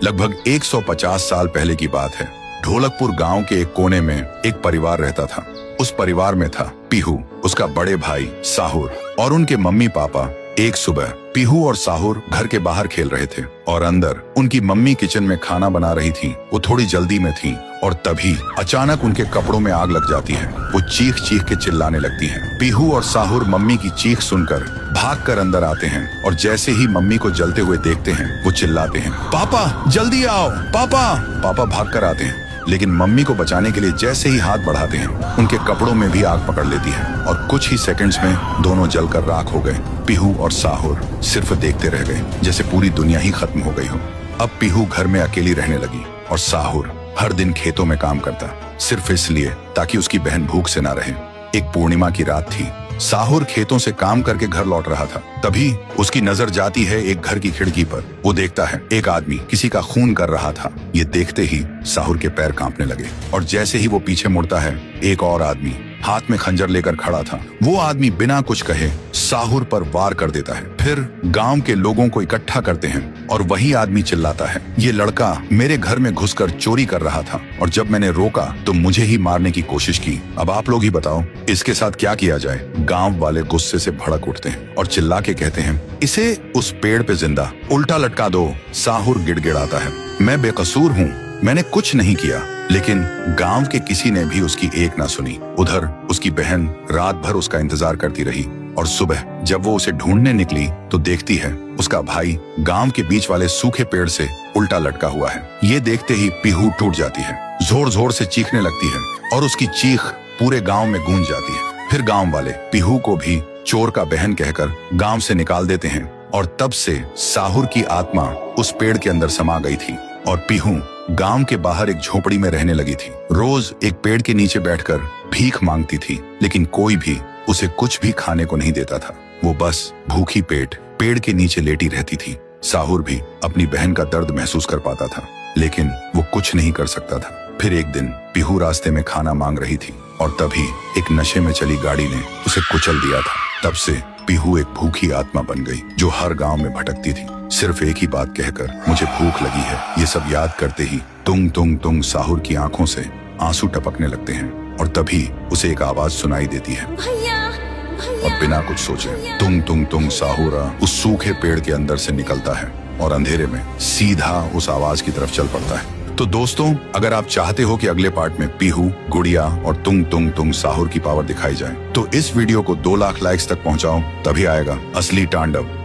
लगभग 150 साल पहले की बात है। ढोलकपुर गांव के एक कोने में एक परिवार रहता था। उस परिवार में था पीहू, उसका बड़े भाई साहुर और उनके मम्मी पापा। एक सुबह पीहू और साहुर घर के बाहर खेल रहे थे और अंदर उनकी मम्मी किचन में खाना बना रही थी। वो थोड़ी जल्दी में थी और तभी अचानक उनके कपड़ों में आग लग जाती है। वो चीख चीख के चिल्लाने लगती हैं। पीहू और साहुर मम्मी की चीख सुनकर भागकर अंदर आते हैं और जैसे ही मम्मी को जलते हुए देखते हैं वो चिल्लाते हैं, पापा जल्दी आओ पापा। पापा भागकर आते हैं लेकिन मम्मी को बचाने के लिए जैसे ही हाथ बढ़ाते हैं उनके कपड़ों में भी आग पकड़ लेती है और कुछ ही सेकंड्स में दोनों जलकर राख हो गए। पीहू और साहुर सिर्फ देखते रह गए जैसे पूरी दुनिया ही खत्म हो गई हो। अब पीहू घर में अकेली रहने लगी और साहुर हर दिन खेतों में काम करता, सिर्फ इसलिए ताकि उसकी बहन भूख से ना रहे। एक पूर्णिमा की रात थी। साहुर खेतों से काम करके घर लौट रहा था। तभी उसकी नजर जाती है एक घर की खिड़की पर। वो देखता है एक आदमी किसी का खून कर रहा था। ये देखते ही साहुर के पैर कांपने लगे और जैसे ही वो पीछे मुड़ता है एक और आदमी हाथ में खंजर लेकर खड़ा था। वो आदमी बिना कुछ कहे साहुर पर वार कर देता है। फिर गांव के लोगों को इकट्ठा करते हैं और वही आदमी चिल्लाता है, ये लड़का मेरे घर में घुसकर चोरी कर रहा था और जब मैंने रोका तो मुझे ही मारने की कोशिश की। अब आप लोग ही बताओ इसके साथ क्या किया जाए। गांव वाले गुस्से से भड़क उठते हैं और चिल्ला के कहते हैं, इसे उस पेड़ पे जिंदा उल्टा लटका दो। साहुर गिड़गिड़ाता है, मैं बेकसूर हूँ, मैंने कुछ नहीं किया। लेकिन गांव के किसी ने भी उसकी एक ना सुनी। उधर उसकी बहन रात भर उसका इंतजार करती रही और सुबह जब वो उसे ढूंढने निकली तो देखती है उसका भाई गांव के बीच वाले सूखे पेड़ से उल्टा लटका हुआ है। ये देखते ही पीहू टूट जाती है, जोर जोर से चीखने लगती है और उसकी चीख पूरे गांव में गूंज जाती है। फिर गांव वाले पीहू को भी चोर का बहन कहकर गांव से निकाल देते हैं और तब से साहुर की आत्मा उस पेड़ के अंदर समा गई थी और पीहू गांव के बाहर एक झोपड़ी में रहने लगी थी। रोज एक पेड़ के नीचे बैठकर भीख मांगती थी लेकिन कोई भी उसे कुछ भी खाने को नहीं देता था। वो बस भूखी पेट पेड़ के नीचे लेटी रहती थी। साहुर भी अपनी बहन का दर्द महसूस कर पाता था लेकिन वो कुछ नहीं कर सकता था। फिर एक दिन पीहू रास्ते में खाना मांग रही थी और तभी एक नशे में चली गाड़ी ने उसे कुचल दिया था। तब से पीहू एक भूखी आत्मा बन गई जो हर गांव में भटकती थी, सिर्फ एक ही बात कहकर, मुझे भूख लगी है। ये सब याद करते ही तुंग तुंग तुंग साहुर की आंखों से आंसू टपकने लगते हैं और तभी उसे एक आवाज सुनाई देती है और बिना कुछ सोचे तुंग तुंग तुंग साहुर उस सूखे पेड़ के अंदर से निकलता है और अंधेरे में सीधा उस आवाज की तरफ चल पड़ता है। तो दोस्तों, अगर आप चाहते हो कि अगले पार्ट में पीहू, गुड़िया और तुंग तुंग तुंग साहुर की पावर दिखाई जाए तो इस वीडियो को 2 लाख लाइक्स तक पहुंचाओ, तभी आएगा असली तांडव।